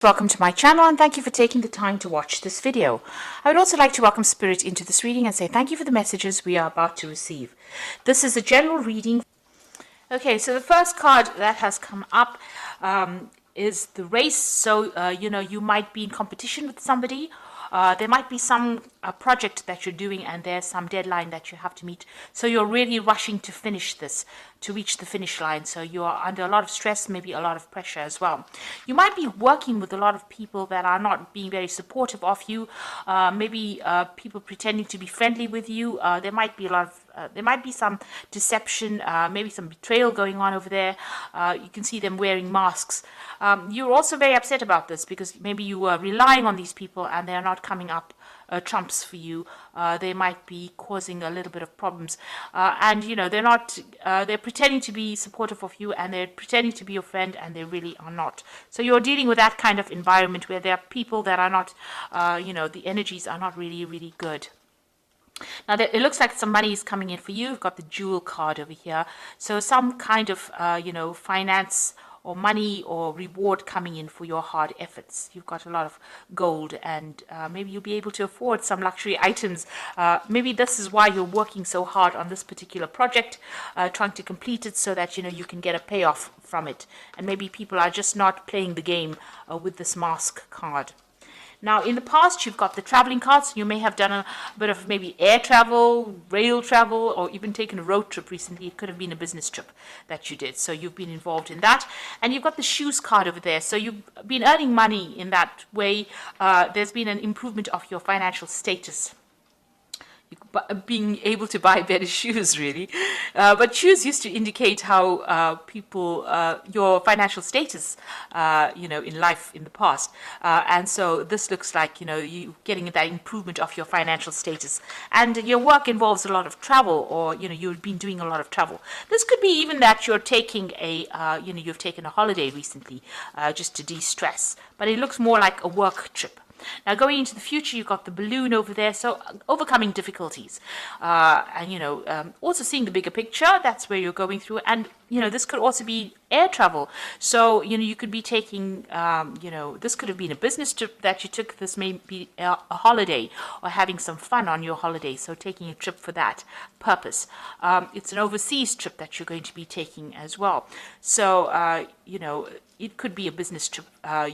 Welcome to my channel and thank you for taking the time to watch this video. I would also like to welcome Spirit into this reading and say thank you for the messages we are about to receive. This is a general reading. Okay, so the first card that has come up is the race. So, you might be in competition with somebody. There might be some project that you're doing and there's some deadline that you have to meet. So you're really rushing to finish this, to reach the finish line. So you are under a lot of stress, maybe a lot of pressure as well. You might be working with a lot of people that are not being very supportive of you. Maybe people pretending to be friendly with you. There might be some deception, maybe some betrayal going on over there. You can see them wearing masks. You're also very upset about this because maybe you were relying on these people and they're not coming up trumps for you. They might be causing a little bit of problems, and they're pretending to be supportive of you and they're pretending to be your friend and they really are not. So you're dealing with that kind of environment where there are people that are not, the energies are not really good. Now, it looks like some money is coming in for you. You've got the Jewel card over here. So some kind of, finance or money or reward coming in for your hard efforts. You've got a lot of gold and maybe you'll be able to afford some luxury items. Maybe this is why you're working so hard on this particular project, trying to complete it so that, you can get a payoff from it. And maybe people are just not playing the game with this mask card. Now, in the past, you've got the traveling cards. You may have done a bit of maybe air travel, rail travel, or even taken a road trip recently. It could have been a business trip that you did. So you've been involved in that. And you've got the shoes card over there. So you've been earning money in that way. There's been an improvement of your financial status. Being able to buy better shoes, really. But shoes used to indicate how your financial status, in life in the past. And so this looks like, you getting that improvement of your financial status. And your work involves a lot of travel, or, you've been doing a lot of travel. This could be even that you're taking you've taken a holiday recently just to de-stress. But it looks more like a work trip. Now, going into the future, you've got the balloon over there, so overcoming difficulties. Also seeing the bigger picture, that's where you're going through. And, this could also be air travel. So, you could be taking, this could have been a business trip that you took. This may be a holiday or having some fun on your holiday. So taking a trip for that purpose. It's an overseas trip that you're going to be taking as well. So, it could be a business trip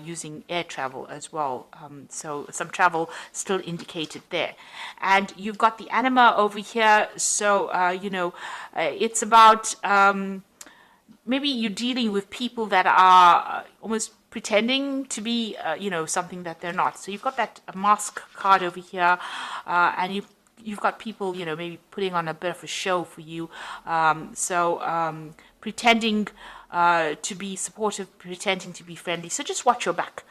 using air travel as well. So some travel still indicated there. And you've got the anima over here. So, it's about maybe you're dealing with people that are almost pretending to be, something that they're not. So you've got that mask card over here, and you've got people, maybe putting on a bit of a show for you. Pretending to be supportive, pretending to be friendly. So just watch your back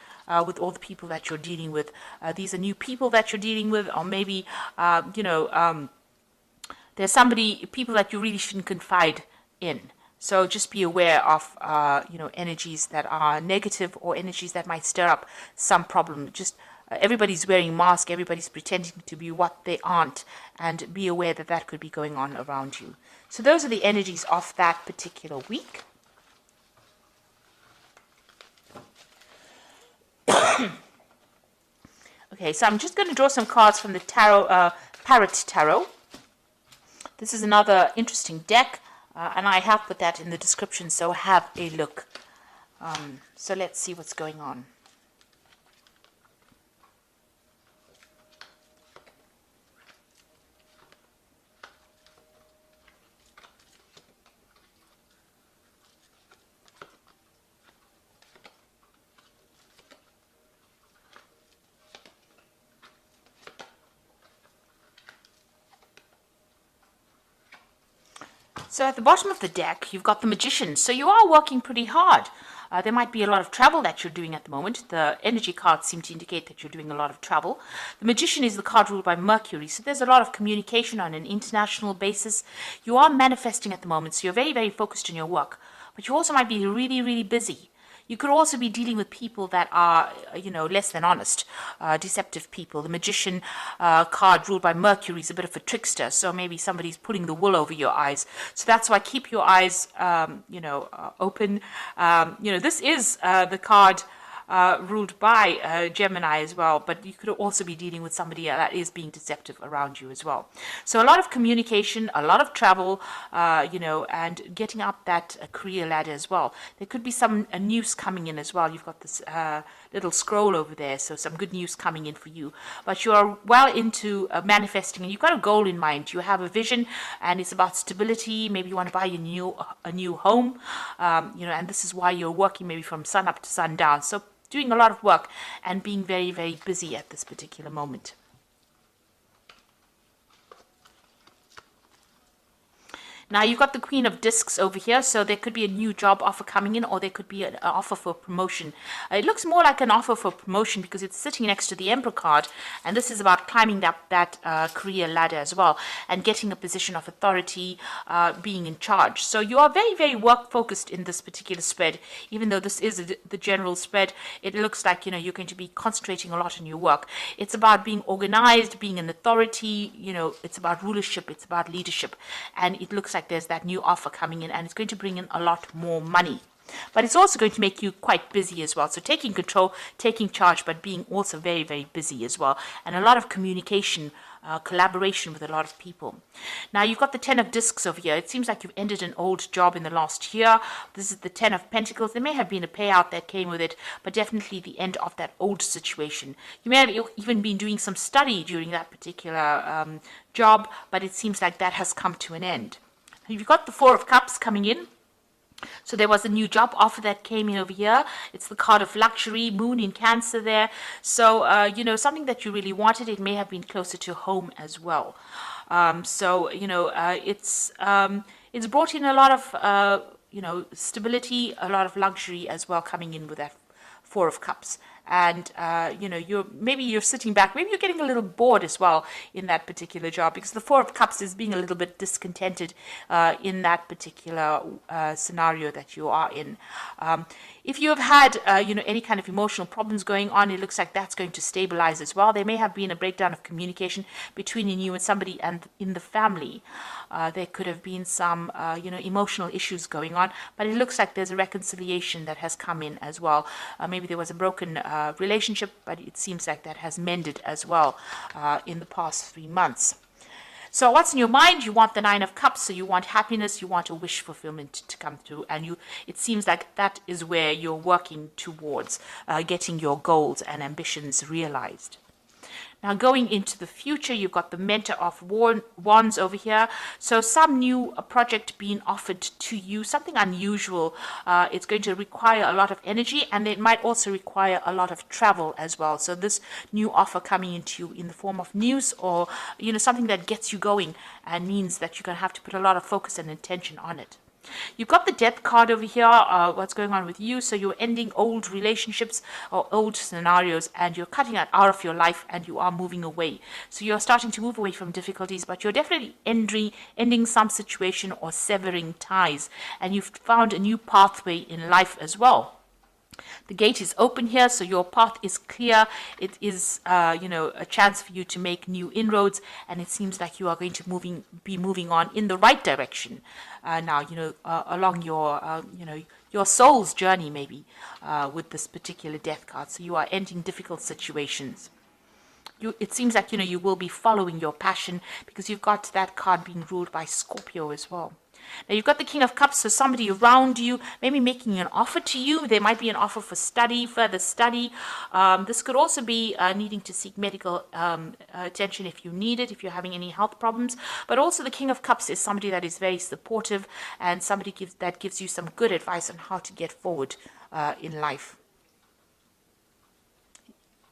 with all the people that you're dealing with. These are new people that you're dealing with, or maybe, there's people that you really shouldn't confide in. So just be aware of, energies that are negative or energies that might stir up some problem. Just everybody's wearing masks, everybody's pretending to be what they aren't, and be aware that that could be going on around you. So those are the energies of that particular week. Okay, so I'm just going to draw some cards from the tarot, Parrot Tarot. This is another interesting deck, and I have put that in the description, so have a look. So let's see what's going on. So at the bottom of the deck, you've got the Magician. So you are working pretty hard. There might be a lot of travel that you're doing at the moment. The energy cards seem to indicate that you're doing a lot of travel. The Magician is the card ruled by Mercury. So there's a lot of communication on an international basis. You are manifesting at the moment. So you're very, very focused on your work. But you also might be really busy. You could also be dealing with people that are, less than honest, deceptive people. The Magician card ruled by Mercury is a bit of a trickster, so maybe somebody's pulling the wool over your eyes. So that's why keep your eyes, open. This is the card ruled by Gemini as well, but you could also be dealing with somebody that is being deceptive around you as well. So a lot of communication, a lot of travel, and getting up that career ladder as well. There could be some news coming in as well. You've got this little scroll over there, so some good news coming in for you. But you are well into manifesting, and you've got a goal in mind. You have a vision, and it's about stability. Maybe you want to buy a new home, and this is why you're working maybe from sun up to sundown. So doing a lot of work and being very, very busy at this particular moment. Now you've got the Queen of Discs over here, so there could be a new job offer coming in, or there could be an offer for promotion. It looks more like an offer for promotion because it's sitting next to the Emperor card, and this is about climbing that career ladder as well, and getting a position of authority, being in charge. So you are very, very work focused in this particular spread. Even though this is the general spread, it looks like you're going to be concentrating a lot on your work. It's about being organized, being an authority. It's about rulership, it's about leadership, and it looks like there's that new offer coming in, and it's going to bring in a lot more money. But it's also going to make you quite busy as well. So taking control, taking charge, but being also very, very busy as well. And a lot of communication, collaboration with a lot of people. Now you've got the 10 of Discs over here. It seems like you've ended an old job in the last year. This is the 10 of Pentacles. There may have been a payout that came with it, but definitely the end of that old situation. You may have even been doing some study during that particular job, but it seems like that has come to an end. You've got the 4 of Cups coming in. So there was a new job offer that came in over here. It's the card of luxury, moon in Cancer there. So, something that you really wanted. It may have been closer to home as well. It's brought in a lot of, stability, a lot of luxury as well coming in with that 4 of Cups. And, you're sitting back, maybe you're getting a little bored as well in that particular job, because the 4 of Cups is being a little bit discontented in that particular scenario that you are in. If you have had, any kind of emotional problems going on, it looks like that's going to stabilize as well. There may have been a breakdown of communication between you and somebody and in the family. There could have been some, emotional issues going on, but it looks like there's a reconciliation that has come in as well. Maybe there was a broken relationship, but it seems like that has mended as well in the past 3 months. So what's in your mind? You want the 9 of Cups, so you want happiness, you want a wish fulfillment to come through, and it seems like that is where you're working towards getting your goals and ambitions realized. Now going into the future, you've got the Mentor of Wands over here. So some new project being offered to you, something unusual. It's going to require a lot of energy, and it might also require a lot of travel as well. So this new offer coming into you in the form of news, or something that gets you going and means that you're going to have to put a lot of focus and attention on it. You've got the Death card over here, what's going on with you. So you're ending old relationships or old scenarios, and you're cutting it out of your life, and you are moving away. So you're starting to move away from difficulties, but you're definitely ending some situation or severing ties, and you've found a new pathway in life as well. The gate is open here, so your path is clear. It is, a chance for you to make new inroads, and it seems like you are going to be moving on in the right direction now. Along your soul's journey, maybe with this particular Death card. So you are ending difficult situations. It seems like you will be following your passion, because you've got that card being ruled by Scorpio as well. Now you've got the King of Cups, so somebody around you maybe making an offer to you. There might be an offer for further study. This could also be needing to seek medical attention if you need it, if you're having any health problems. But also the King of Cups is somebody that is very supportive, and somebody that gives you some good advice on how to get forward in life.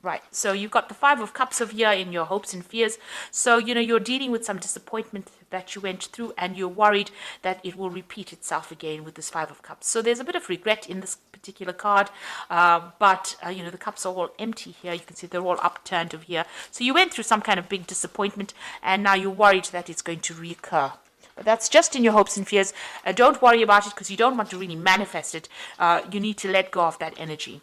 Right, so you've got the 5 of Cups over here in your hopes and fears. So, you're dealing with some disappointment that you went through, and you're worried that it will repeat itself again with this 5 of Cups. So there's a bit of regret in this particular card, but, the cups are all empty here. You can see they're all upturned over here. So you went through some kind of big disappointment, and now you're worried that it's going to reoccur. But that's just in your hopes and fears. Don't worry about it, because you don't want to really manifest it. You need to let go of that energy.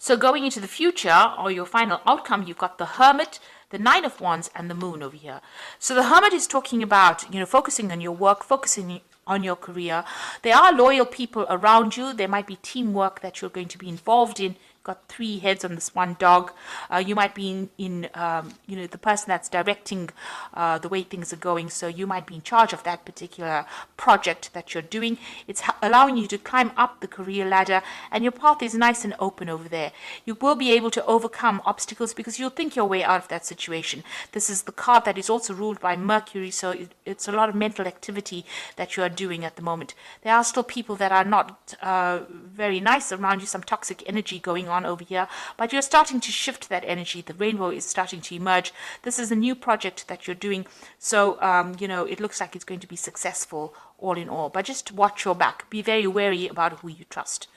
So going into the future, or your final outcome, you've got the Hermit, the 9 of Wands, and the Moon over here. So the Hermit is talking about, focusing on your work, focusing on your career. There are loyal people around you. There might be teamwork that you're going to be involved in got 3 heads on this one dog. You might be the person that's directing the way things are going. So you might be in charge of that particular project that you're doing. It's allowing you to climb up the career ladder, and your path is nice and open over there. You will be able to overcome obstacles because you'll think your way out of that situation. This is the card that is also ruled by Mercury, so it's a lot of mental activity that you are doing at the moment. There are still people that are not very nice around you, some toxic energy going on over here, but you're starting to shift that energy. The rainbow is starting to emerge. This is a new project that you're doing, so it looks like it's going to be successful all in all, but just watch your back. Be very wary about who you trust.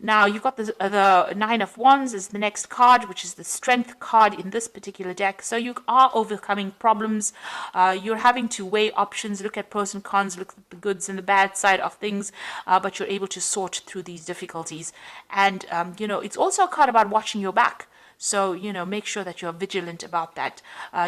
Now, you've got the Nine of Wands is the next card, which is the Strength card in this particular deck. So you are overcoming problems. You're having to weigh options, look at pros and cons, look at the goods and the bad side of things, but you're able to sort through these difficulties. And, it's also a card about watching your back. So, make sure that you're vigilant about that.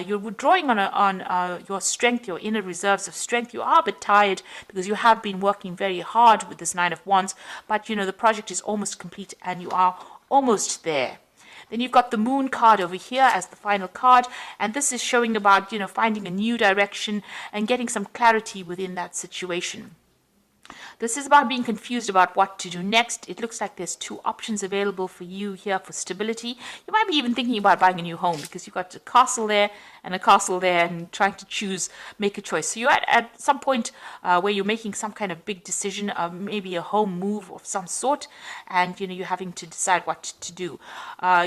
You're withdrawing on your strength, your inner reserves of strength. You are a bit tired because you have been working very hard with this Nine of Wands, but, the project is almost complete and you are almost there. Then you've got the Moon card over here as the final card, and this is showing about, finding a new direction and getting some clarity within that situation. This is about being confused about what to do next. It looks like there's 2 options available for you here for stability. You might be even thinking about buying a new home because you've got a castle there and a castle there and trying to make a choice. So you're at some point where you're making some kind of big decision, maybe a home move of some sort, and you're having to decide what to do.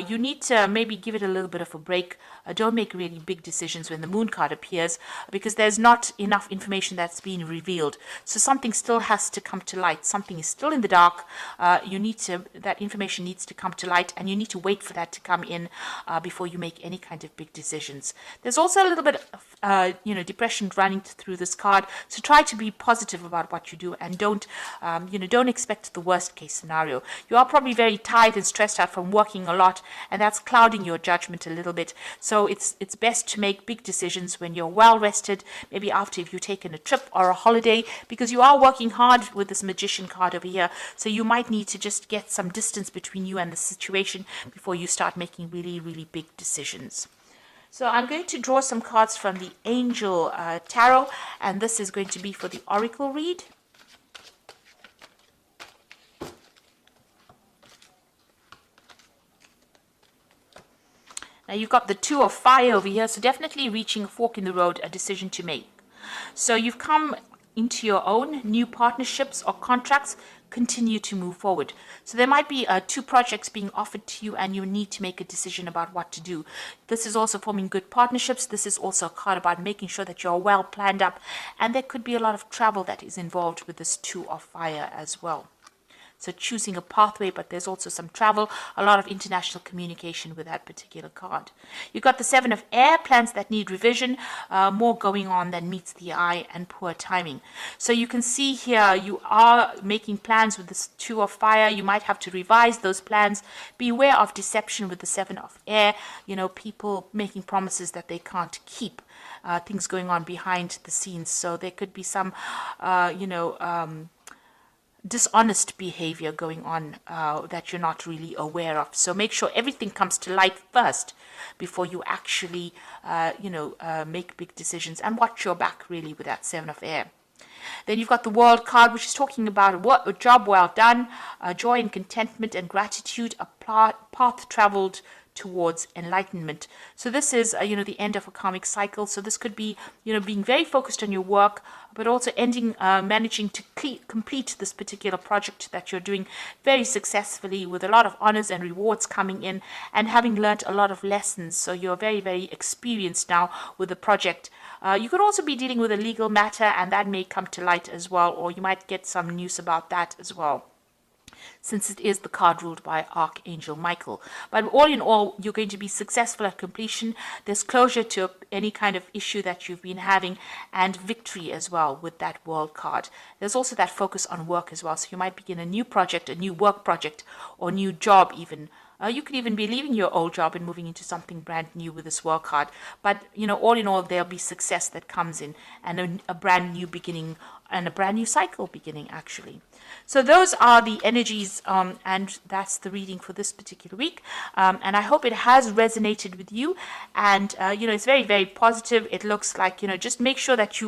You need to maybe give it a little bit of a break. Don't make really big decisions when the Moon card appears because there's not enough information that's being revealed. So something still has to come to light. Something is still in the dark. That information needs to come to light, and you need to wait for that to come in before you make any kind of big decisions. There's also a little bit of depression running through this card. So try to be positive about what you do, and don't expect the worst case scenario. You are probably very tired and stressed out from working a lot, and that's clouding your judgment a little bit. So it's best to make big decisions when you're well rested, maybe after if you've taken a trip or a holiday, because you are working hard with this Magician card over here. So you might need to just get some distance between you and the situation before you start making really, really big decisions. So I'm going to draw some cards from the Angel Tarot, and this is going to be for the Oracle read. Now you've got the Two of Fire over here, so definitely reaching a fork in the road, a decision to make. So you've come into your own, new partnerships or contracts continue to move forward. So there might be 2 projects being offered to you and you need to make a decision about what to do. This is also forming good partnerships. This is also a card about making sure that you're well planned up, and there could be a lot of travel that is involved with this Two of Fire as well. So choosing a pathway, but there's also some travel, a lot of international communication with that particular card. You've got the Seven of Air, plans that need revision, more going on than meets the eye, and poor timing. So you can see here you are making plans with this Two of Fire. You might have to revise those plans. Beware of deception with the Seven of Air. People making promises that they can't keep. Things going on behind the scenes. So there could be some, dishonest behavior going on that you're not really aware of. So make sure everything comes to light first before you actually, make big decisions, and watch your back really with that Seven of Air. Then you've got the World card, which is talking about a job well done, joy and contentment and gratitude, a path traveled towards enlightenment. So this is, the end of a karmic cycle. So this could be, being very focused on your work, but also managing to complete this particular project that you're doing very successfully with a lot of honors and rewards coming in, and having learned a lot of lessons. So you're very, very experienced now with the project. You could also be dealing with a legal matter, and that may come to light as well, or you might get some news about that as well, since it is the card ruled by Archangel Michael. But all in all, you're going to be successful at completion. There's closure to any kind of issue that you've been having, and victory as well with that World card. There's also that focus on work as well. So you might begin a new project, a new work project, or new job even. You could even be leaving your old job and moving into something brand new with this World card. But, all in all, there'll be success that comes in, and a brand new beginning and a brand new cycle beginning, actually. So those are the energies, and that's the reading for this particular week. And I hope it has resonated with you. And, it's very, very positive. It looks like, just make sure that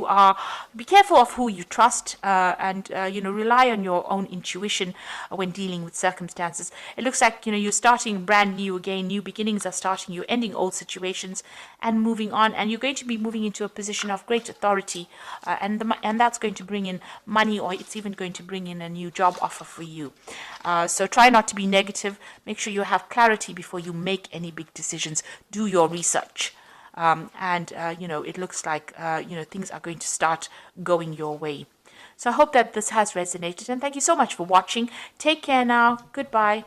be careful of who you trust, and, rely on your own intuition when dealing with circumstances. It looks like, you're starting brand new again. New beginnings are starting. You're ending old situations and moving on. And you're going to be moving into a position of great authority, and that's going to bring in money, or it's even going to bring in a new job offer for you. So try not to be negative. Make sure you have clarity before you make any big decisions. Do your research. It looks like, things are going to start going your way. So I hope that this has resonated, and thank you so much for watching. Take care now. Goodbye.